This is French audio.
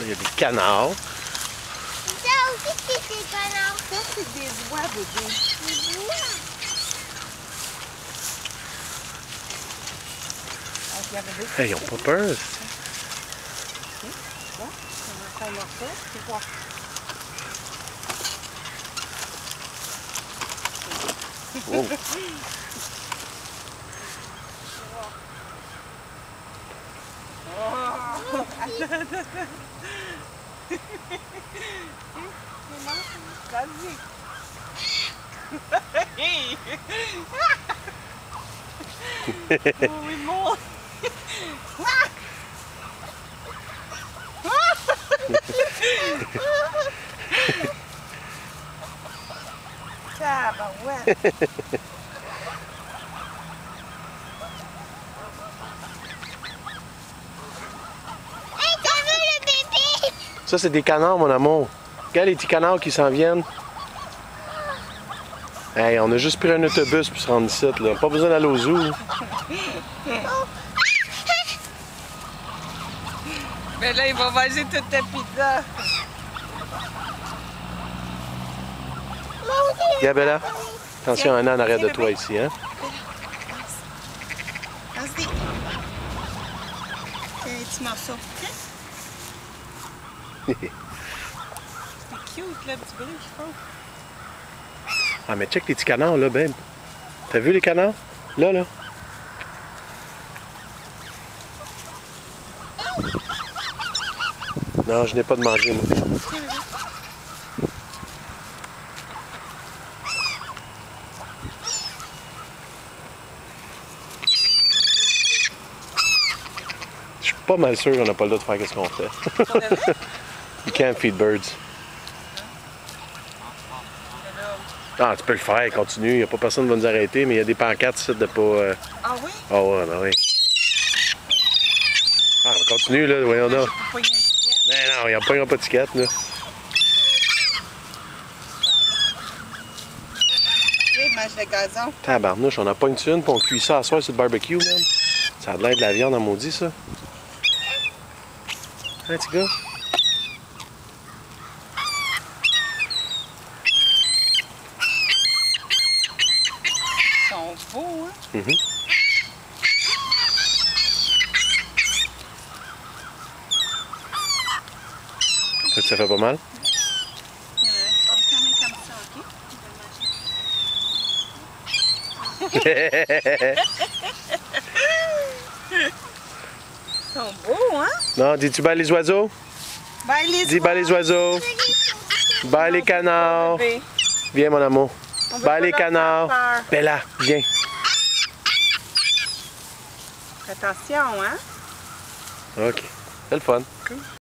il y a des canards. Ça aussi, c'est des canards. Ça, c'est des oies, bébé. Des oies. Hey, ils ont pas peur. Bon, on va faire ça. C'est quoi? Oh. Vas-y. Oh, oui, mon. Tabarouette. Hey, t'as vu le bébé? Ça, c'est des canards, mon amour. Regarde les petits canards qui s'en viennent. Hey, on a juste pris un autobus pour se rendre ici, là. Pas besoin d'aller au zoo. Mais là, il va manger toute ta pizza. Regarde, Bella. Attention, un an en arrière de toi ici, hein? Vas-y. Un petit morceau. C'est cute, là, le petit bruit qu'ils font. Ah, mais check les petits canards, là, babe. T'as vu les canards? Là, là. Non, je n'ai pas de manger, moi. Je suis pas mal sûr qu'on n'a pas le droit de faire ce qu'on fait. You can't feed birds. Ah, tu peux le faire, continue. Il n'y a pas personne qui va nous arrêter, mais il y a des pancartes ici de pas... Ah oui? Ah ouais, ben oui. Ah, on continue, là, voyons donc. Faut pogner un ticket. Mais non, il n'y a pas de ticket, là. Il mange le gazon. Tabarnouche, on a pas une thune, puis on cuit ça à soir sur le barbecue, man. Ça a de l'air de la viande en maudit, ça. Hein, petit gars? Ils sont beaux, hein? Mhm. Ça fait pas mal? On quand même comme ça, OK? Ils sont beaux, hein? Non, dis-tu bye les oiseaux? Bye les Dis bye les oiseaux. Bye les canards. Bébé. Viens, mon amour. On veut Bye pas les leur faire canards. peur. Bella, viens. Attention, hein? OK. C'est le fun. Cool.